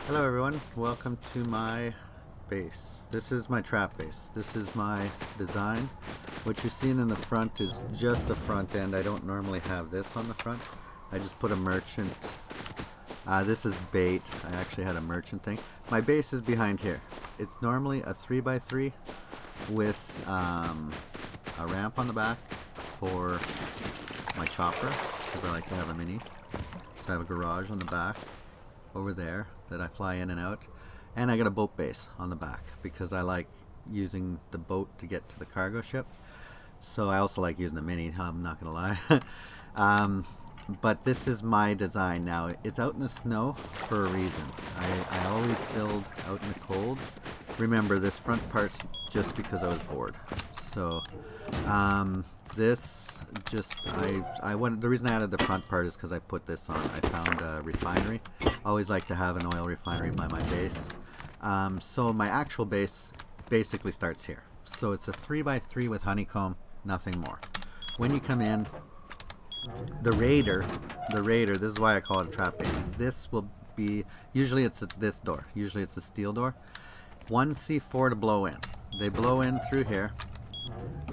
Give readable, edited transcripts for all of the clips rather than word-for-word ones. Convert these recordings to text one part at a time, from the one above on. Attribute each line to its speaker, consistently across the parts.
Speaker 1: Hello everyone, welcome to my base. This is my trap base. This is my design. What you're seeing in the front is just a front end. I don't normally have this on the front. I just put a merchant. This is bait. I actually had a merchant thing. My base is behind here. It's normally a 3x3 with a ramp on the back for my chopper because I like to have a mini. So I have a garage on the back over there that I fly in and out, and I got a boat base on the back because I like using the boat to get to the cargo ship. So I also like using the mini, I'm not gonna lie. But this is my design now. It's out in the snow for a reason. I always build out in the cold. Remember, this front part's just because I was bored. So this just I wanted, the reason I added the front part is because I put this on. I found a refinery. I always like to have an oil refinery by my base. So my actual base basically starts here. So it's a 3x3 with honeycomb, nothing more. When you come in, the raider, this is why I call it a trap base. This will be, usually it's this door. Usually it's a steel door. One C4 to blow in. They blow in through here,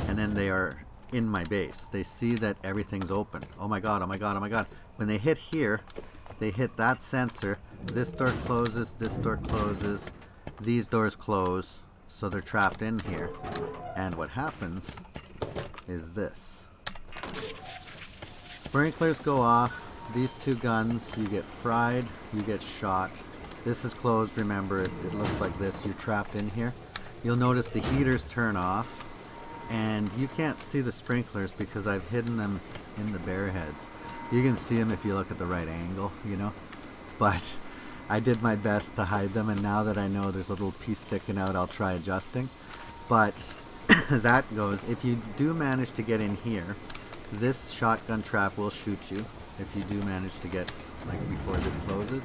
Speaker 1: and then they are in my base. They see that everything's open. Oh my god, oh my god, oh my god. When they hit here, they hit that sensor. This door closes, this door closes, these doors close, so they're trapped in here. And what happens is this. Sprinklers go off. These two guns, you get fried, you get shot. This is closed, remember, it looks like this. You're trapped in here. You'll notice the heaters turn off, and you can't see the sprinklers because I've hidden them in the bear heads. You can see them if you look at the right angle, you know, but I did my best to hide them, and now that I know there's a little piece sticking out, I'll try adjusting. But that goes, if you do manage to get in here, this shotgun trap will shoot you if you do manage to get, like, before this closes.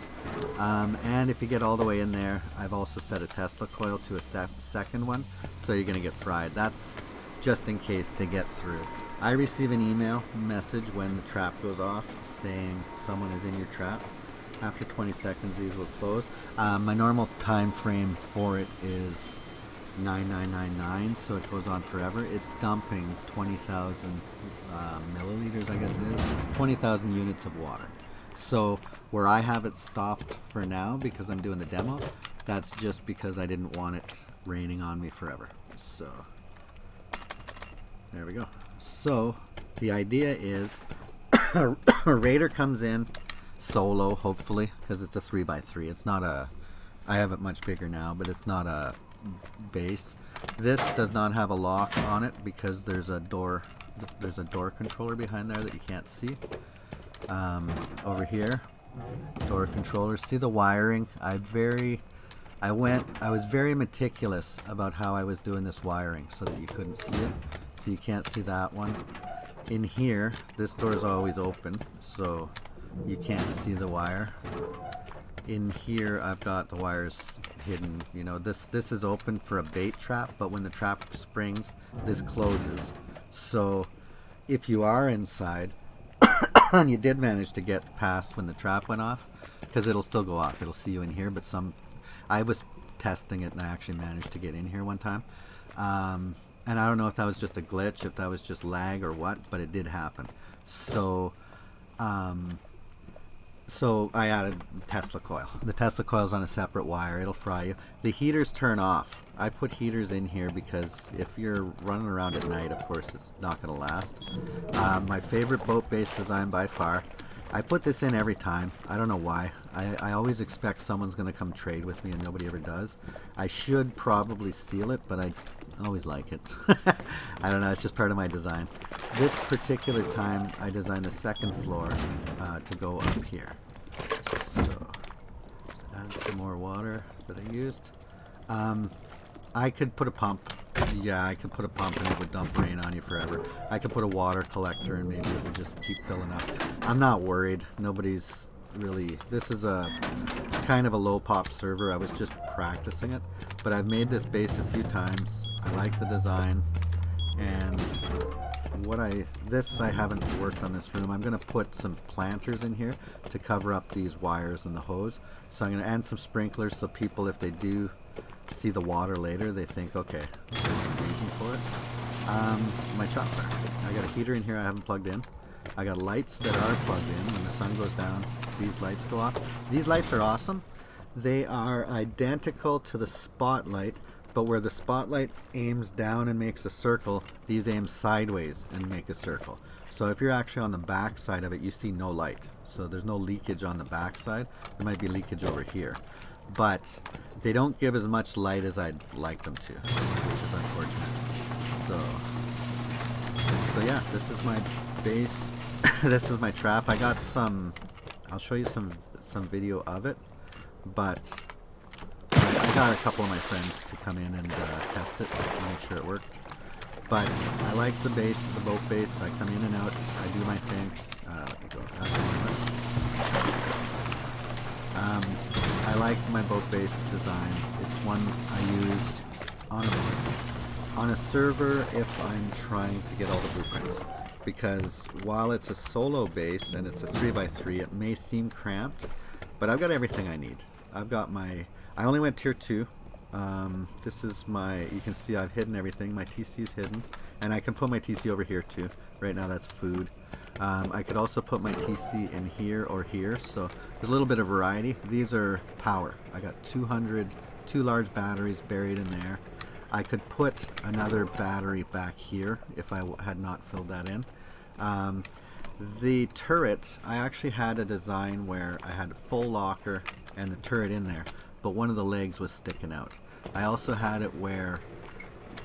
Speaker 1: And if you get all the way in there, I've also set a Tesla coil to a second one, so you're gonna get fried. That's just in case they get through. I receive an email message when the trap goes off saying someone is in your trap. After 20 seconds these will close. My normal time frame for it is 9999, so it goes on forever. It's dumping 20,000 milliliters, I guess it is, 20,000 units of water. So where I have it stopped for now because I'm doing the demo, that's just because I didn't want it raining on me forever. So there we go. So the idea is a raider comes in solo, hopefully, because it's a 3x3. It's not a, I have it much bigger now, but it's not a base. This does not have a lock on it because there's a door controller behind there that you can't see. Over here, door controller. See the wiring? I was very meticulous about how I was doing this wiring so that you couldn't see it. So you can't see that one. In here, this door is always open, so you can't see the wire. In here, I've got the wires hidden. You know, this is open for a bait trap, but when the trap springs, this closes. So if you are inside and you did manage to get past when the trap went off, because it'll still go off, it'll see you in here, but I was testing it and I actually managed to get in here one time. And I don't know if that was just a glitch, if that was just lag or what, but it did happen. So so I added Tesla coil. The Tesla coil is on a separate wire. It'll fry you. The heaters turn off. I put heaters in here because if you're running around at night, of course, it's not going to last. My favorite boat base design by far. I put this in every time. I don't know why. I always expect someone's going to come trade with me and nobody ever does. I should probably seal it, but I always like it. I don't know, it's just part of my design. This particular time I designed the second floor to go up here. So add some more water that I used. I could put a pump. Yeah, I could put a pump and it would dump rain on you forever. I could put a water collector and maybe it would just keep filling up. I'm not worried. Nobody's really, this is a kind of a low pop server. I was just practicing it, but I've made this base a few times. I like the design, and this I haven't worked on this room. I'm going to put some planters in here to cover up these wires and the hose. So I'm going to add some sprinklers so people, if they do see the water later, they think, okay, there's a reason for it. My chopper. I got a heater in here I haven't plugged in. I got lights that are plugged in. When the sun goes down, these lights go off. These lights are awesome. They are identical to the spotlight, but where the spotlight aims down and makes a circle, these aim sideways and make a circle. So if you're actually on the back side of it, you see no light. So there's no leakage on the back side. There might be leakage over here. But they don't give as much light as I'd like them to, which is unfortunate. So yeah, this is my base. This is my trap. I got some, I'll show you some video of it, but I got a couple of my friends to come in and test it to make sure it worked. But I like the base, the boat base. I come in and out. I do my thing. Let me go. I like my boat base design. It's one I use on a server if I'm trying to get all the blueprints. Because while it's a solo base and it's a 3x3, it may seem cramped, but I've got everything I need. I've got my, I only went tier 2. This is my, you can see I've hidden everything. My TC is hidden, and I can put my TC over here too. Right now that's food. I could also put my TC in here or here, so there's a little bit of variety. These are power. I got 2 large batteries buried in there. I could put another battery back here if I had not filled that in. The turret, I actually had a design where I had a full locker and the turret in there, but one of the legs was sticking out. I also had it where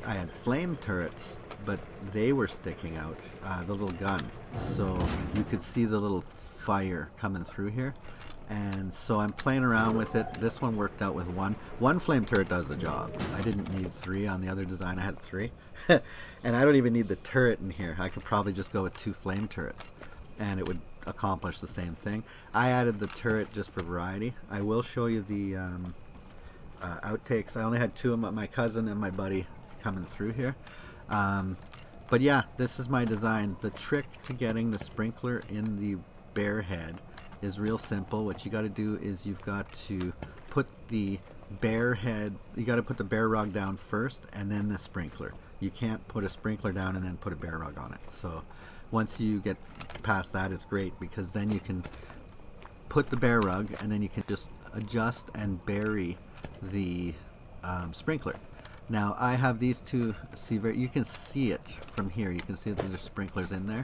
Speaker 1: I had flame turrets, but they were sticking out, the little gun, so you could see the little fire coming through here. And so I'm playing around with it. This one worked out with one flame turret does the job. I didn't need 3. On the other design I had 3. And I don't even need the turret in here. I could probably just go with 2 flame turrets and it would accomplish the same thing. I added the turret just for variety. I will show you the outtakes. I only had 2 of my cousin and my buddy coming through here. But yeah, this is my design. The trick to getting the sprinkler in the bear head is real simple. What you got to do is you've got to put the bear head, you got to put the bear rug down first and then the sprinkler. You can't put a sprinkler down and then put a bear rug on it. So once you get past that, it's great, because then you can put the bear rug and then you can just adjust and bury the sprinkler. Now I have these 2, you can see it from here. You can see that there's sprinklers in there,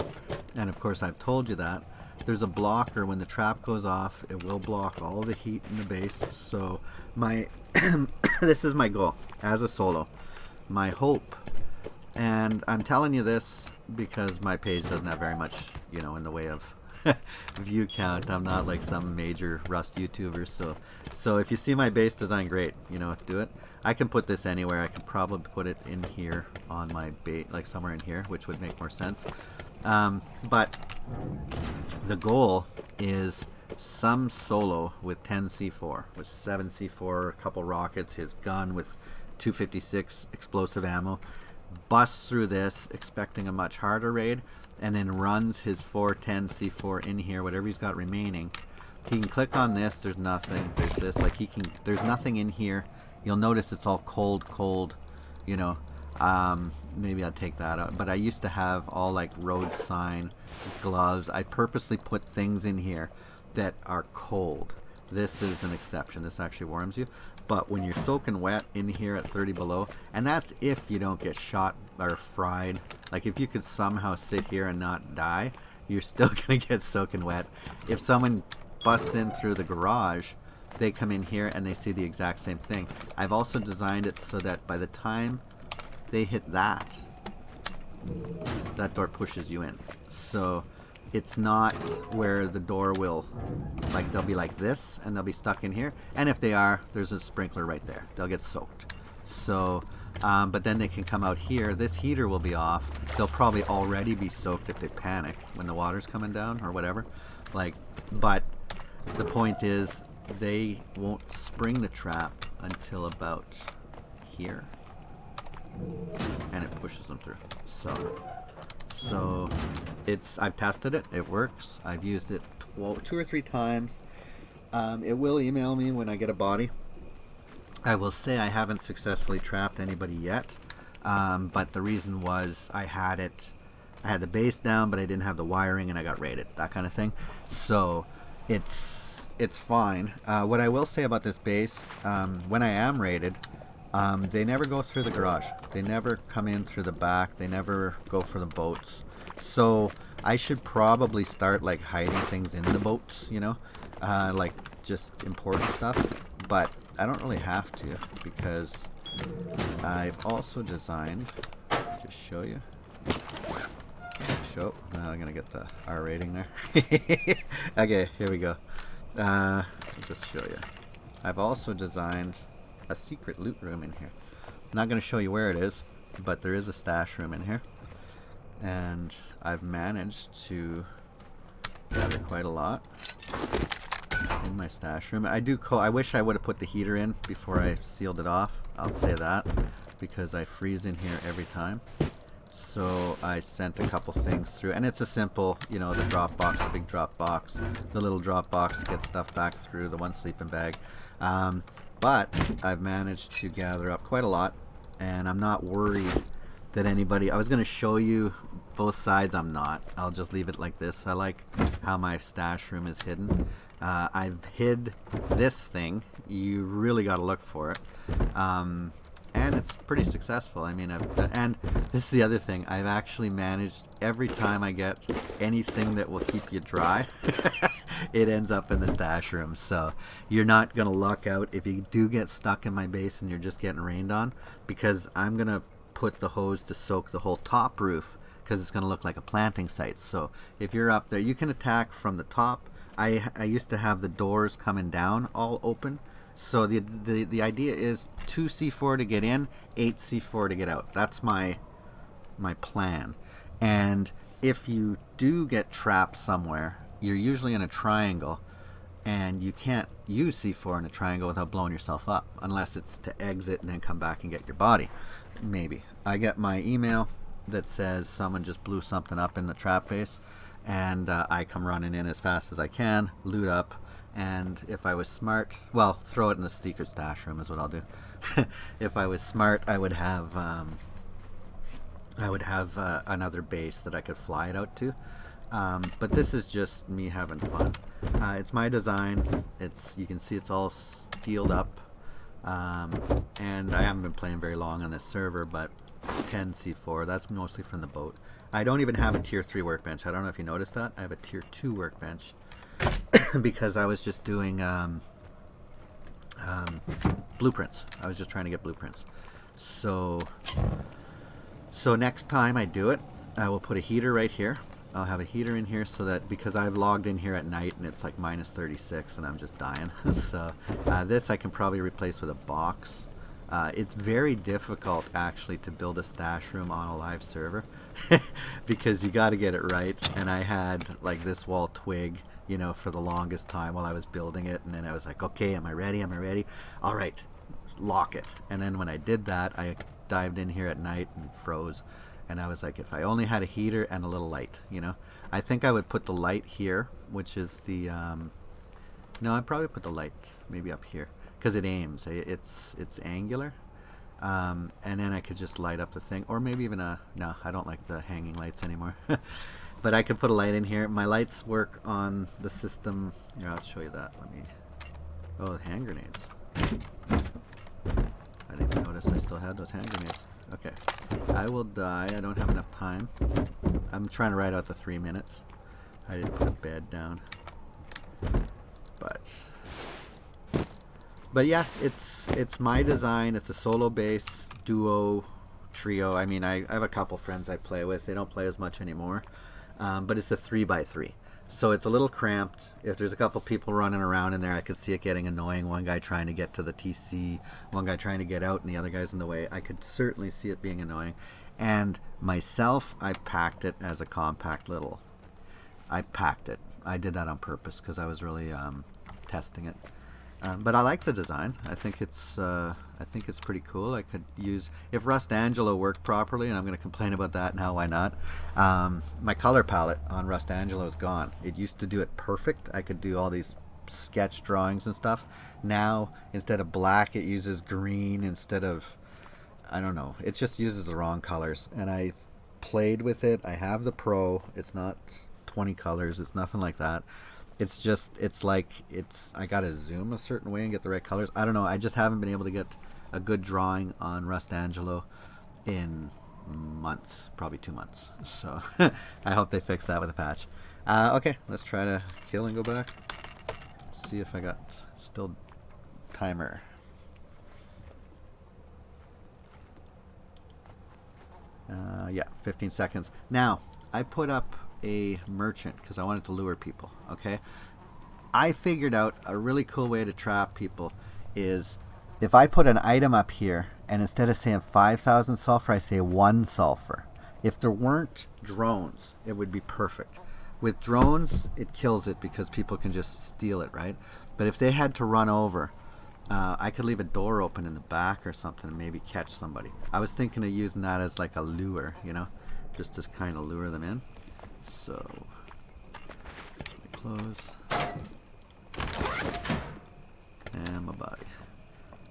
Speaker 1: and of course I've told you that. There's a blocker. When the trap goes off, it will block all the heat in the base. So my this is my goal as a solo. My hope, and I'm telling you this because my page doesn't have very much, you know, in the way of view count. I'm not like some major Rust YouTuber, so if you see my base design, great, you know, do it. I can put this anywhere. I could probably put it in here on my base, like somewhere in here, which would make more sense. But the goal is some solo with 10 C4, with 7 C4, a couple rockets, his gun with 256 explosive ammo, busts through this expecting a much harder raid, and then runs his 410 C4 in here, whatever he's got remaining. He can click on this, there's nothing, there's this, like there's nothing in here. You'll notice it's all cold, you know. Maybe I'll take that out, but I used to have all like road sign, gloves. I purposely put things in here that are cold. This is an exception. This actually warms you. But when you're soaking wet in here at 30 below, and that's if you don't get shot or fried. Like if you could somehow sit here and not die, you're still gonna get soaking wet. If someone busts in through the garage, they come in here and they see the exact same thing. I've also designed it so that by the time they hit that door pushes you in. So it's not where the door will, like they'll be like this and they'll be stuck in here. And if they are, there's a sprinkler right there. They'll get soaked. So, but then they can come out here. This heater will be off. They'll probably already be soaked if they panic when the water's coming down or whatever. Like, but the point is they won't spring the trap until about here. And it pushes them through. So I've tested it. It works. I've used it 2 or 3 times. It will email me when I get a body. I will say I haven't successfully trapped anybody yet, but the reason was I had the base down, but I didn't have the wiring, and I got raided, that kind of thing. So it's fine. What I will say about this base, when I am raided, they never go through the garage. They never come in through the back. They never go for the boats. So I should probably start like hiding things in the boats, you know, like just important stuff. But I don't really have to, because I've also designed, just show you. Now I'm gonna get the R rating there. Okay, here we go. I'll just show you. I've also designed a secret loot room in here. I'm not gonna show you where it is, but there is a stash room in here, and I've managed to gather quite a lot in my stash room. I wish I would have put the heater in before I sealed it off. I'll say that, because I freeze in here every time. So I sent a couple things through, and it's a simple, you know, the drop box, the big drop box, the little drop box to get stuff back through, the one sleeping bag. But I've managed to gather up quite a lot, and I'm not worried that anybody... I was going to show you both sides. I'm not. I'll just leave it like this. I like how my stash room is hidden. I've hid this thing. You really got to look for it. And it's pretty successful. I mean, and this is the other thing. I've actually managed, every time I get anything that will keep you dry, it ends up in the stash room. So you're not going to luck out if you do get stuck in my base and you're just getting rained on, because I'm going to put the hose to soak the whole top roof, because it's going to look like a planting site. So if you're up there, you can attack from the top. I used to have the doors coming down all open. So the idea is 2 C4 to get in, 8 C4 to get out. That's my plan. And if you do get trapped somewhere, you're usually in a triangle, and you can't use C4 in a triangle without blowing yourself up, unless it's to exit and then come back and get your body. Maybe. I get my email that says someone just blew something up in the trap base, and I come running in as fast as I can, loot up. And if I was smart, well, throw it in the secret stash room is what I'll do. If I was smart, I would have another base that I could fly it out to. But this is just me having fun. It's my design. You can see it's all steeled up. And I haven't been playing very long on this server, but 10 C4, that's mostly from the boat. I don't even have a tier 3 workbench. I don't know if you noticed that. I have a tier 2 workbench. Because I was just doing blueprints. I was just trying to get blueprints. So next time I do it, I will put a heater right here. I'll have a heater in here, so that, because I've logged in here at night and it's like minus 36 and I'm just dying. So this I can probably replace with a box. It's very difficult actually to build a stash room on a live server because you got to get it right. And I had like this wall twig, you know, for the longest time while I was building it, and then I was like, okay, am I ready? All right, lock it. And then when I did that, I dived in here at night and froze, and I was like, if I only had a heater and a little light, you know. I think I would put the light here, which is the no, I'd probably put the light maybe up here, because it aims. It's angular. And then I could just light up the thing, or maybe even no, I don't like the hanging lights anymore. But I could put a light in here. My lights work on the system. Here, I'll show you that. Oh, hand grenades. I didn't even notice I still had those hand grenades. Okay. I will die. I don't have enough time. I'm trying to write out the 3 minutes. I didn't put a bed down. But yeah, it's my design. It's a solo base, duo, trio. I mean, I have a couple friends I play with. They don't play as much anymore. But it's a 3x3, so it's a little cramped. If there's a couple people running around in there, I could see it getting annoying. One guy trying to get to the TC, one guy trying to get out, and the other guy's in the way. I could certainly see it being annoying. And myself, I packed it as a compact little. I packed it. I did that on purpose because I was really testing it. But I like the design. I think it's pretty cool. I could use, if Rust Angelo worked properly, and I'm going to complain about that now. Why not? My color palette on Rust Angelo is gone. It used to do it perfect. I could do all these sketch drawings and stuff. Now instead of black, it uses green instead of, I don't know. It just uses the wrong colors. And I played with it. I have the Pro. It's not 20 colors. It's nothing like that. It's just, I gotta zoom a certain way and get the right colors. I don't know, I just haven't been able to get a good drawing on Rust Angelo in months, probably 2 months. So I hope they fix that with a patch. Okay, let's try to kill and go back. See if I got still timer. Yeah, 15 seconds. Now, I put up a merchant because I wanted to lure people. Okay, I figured out a really cool way to trap people is if I put an item up here and instead of saying 5,000 sulfur, I say 1 sulfur. If there weren't drones, it would be perfect. With drones, it kills it because people can just steal it, right? But if they had to run over, I could leave a door open in the back or something and maybe catch somebody. I was thinking of using that as like a lure, you know, just to kind of lure them in. So, close, and my body.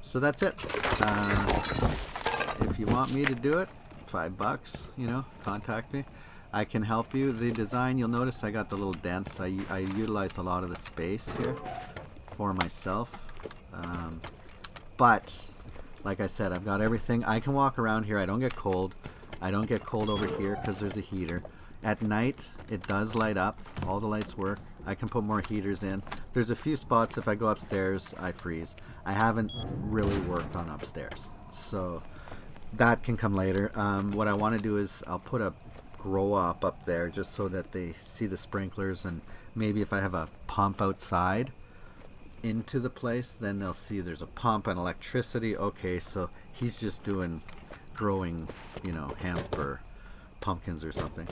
Speaker 1: So that's it. If you want me to do it, $5, you know, contact me. I can help you. The design, you'll notice I got the little dents. I utilized a lot of the space here for myself. But, like I said, I've got everything. I can walk around here. I don't get cold. I don't get cold over here because there's a heater. At night, it does light up. All the lights work. I can put more heaters in. There's a few spots if I go upstairs, I freeze. I haven't really worked on upstairs. So that can come later. What I want to do is I'll put a grow up there just so that they see the sprinklers, and maybe if I have a pump outside into the place, then they'll see there's a pump and electricity. Okay, so he's just doing growing, you know, hemp or pumpkins or something.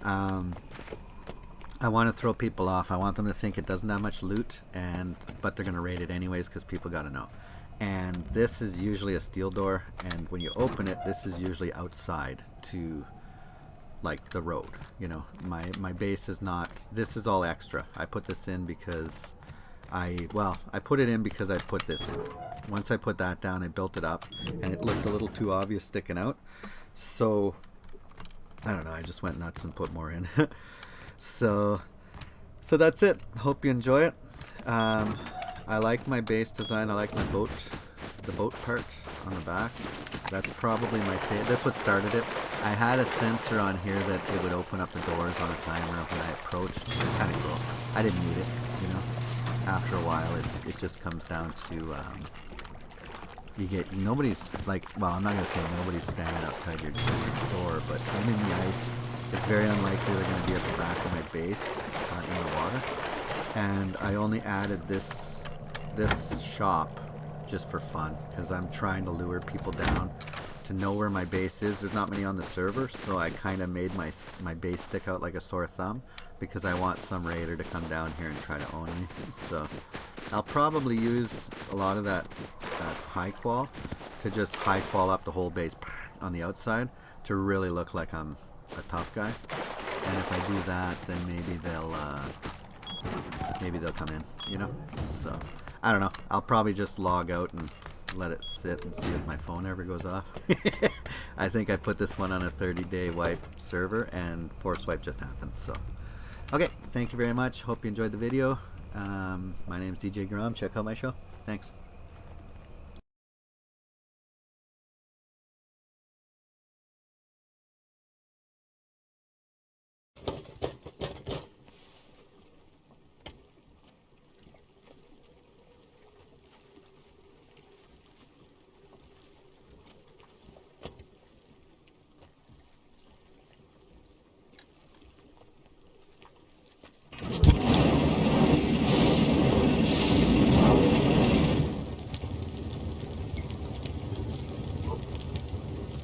Speaker 1: I want to throw people off. I want them to think it doesn't have much loot, but they're going to raid it anyways because people got to know. And this is usually a steel door, and when you open it, this is usually outside to like the road. You know, my base is not. This is all extra. I put this in because I put it in because I put this in. Once I put that down, I built it up, and it looked a little too obvious sticking out. So I don't know, I just went nuts and put more in. so that's it. Hope you enjoy it. I like my base design. I like the boat part on the back. That's probably my favorite. That's what started it. I had a sensor on here that it would open up the doors on a timer when I approached. It's kind of cool. I didn't need it, you know. After a while, it just comes down to nobody's like, well, I'm not gonna say nobody's standing outside your door, but I'm in the ice. It's very unlikely they're gonna be at the back of my base in the water. And I only added this shop just for fun because I'm trying to lure people down to know where my base is. There's not many on the server, so I kind of made my base stick out like a sore thumb because I want some raider to come down here and try to own me. So I'll probably use a lot of that high qual to just high qual up the whole base on the outside to really look like I'm a tough guy. And if I do that, then maybe they'll come in, you know. So I don't know. I'll probably just log out and let it sit and see if my phone ever goes off. I think I put this one on a 30-day wipe server and force wipe just happened. So okay, thank you very much. Hope you enjoyed the video. My name's DJ Grom. Check out my show. Thanks.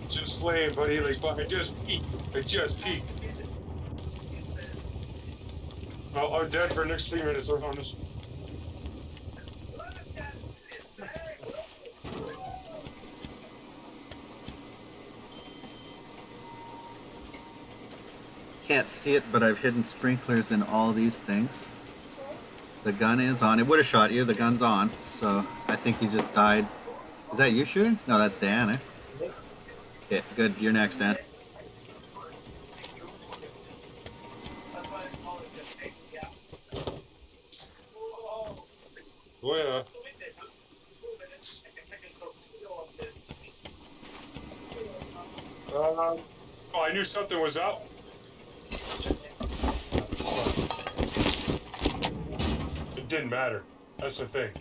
Speaker 2: Just slaying, buddy. Like, I just peeked. I'm dead for the next 3 minutes, I'm honest.
Speaker 1: can't see it, but I've hidden sprinklers in all these things. The gun is on. It would have shot you. The gun's on. So I think he just died. Is that you shooting? No, that's Dan, eh? Okay, good. You're next, Dan.
Speaker 2: Oh yeah. Oh, I knew something was up. It didn't matter. That's the thing.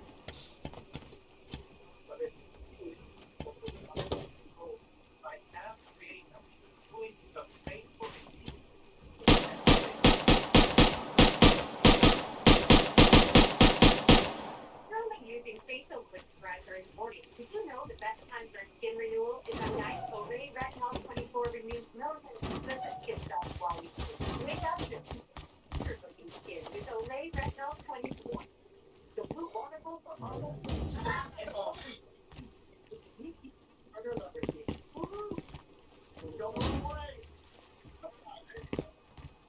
Speaker 3: Using facial moisturizer in the morning. Did you know the best time for skin renewal is a night Olay Retinol 24 renews melatonin explicit skin cells while you sleep. Wake up to super looking skin with Olay Retinol 24. The blue wonderful for all and all. Other lovers here. Don't go away.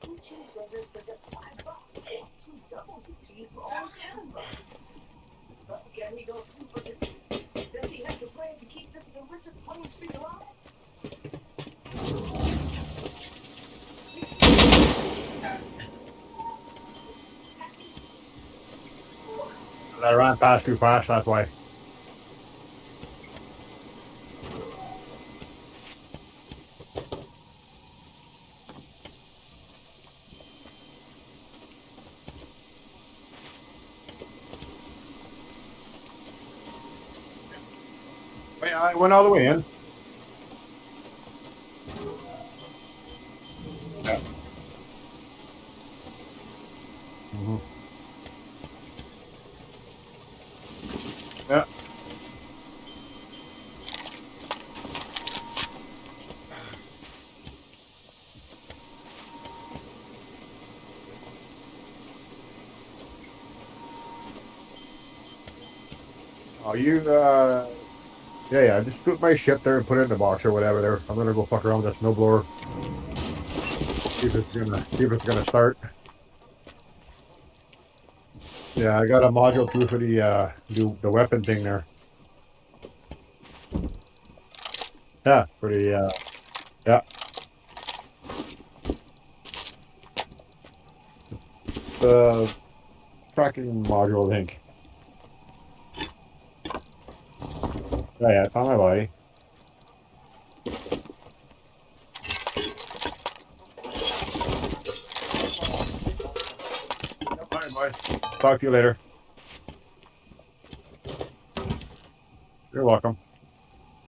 Speaker 3: Two cheeseburgers for just $5. And 2 double cheese for only $7. Can we go too much? Does he have to play to keep this delicious plain street alive?
Speaker 4: I ran past too fast, that's why. Wait, I went all the way in. Yeah. Yeah. Oh, yeah, just put my shit there and put it in the box or whatever there. I'm gonna go fuck around with that snowblower. See if it's gonna start. Yeah, I got a module too for the weapon thing there. Yeah, for the yeah. The tracking module, I think. Oh, yeah, it's on my way. All right, boys. Talk to you later. You're welcome.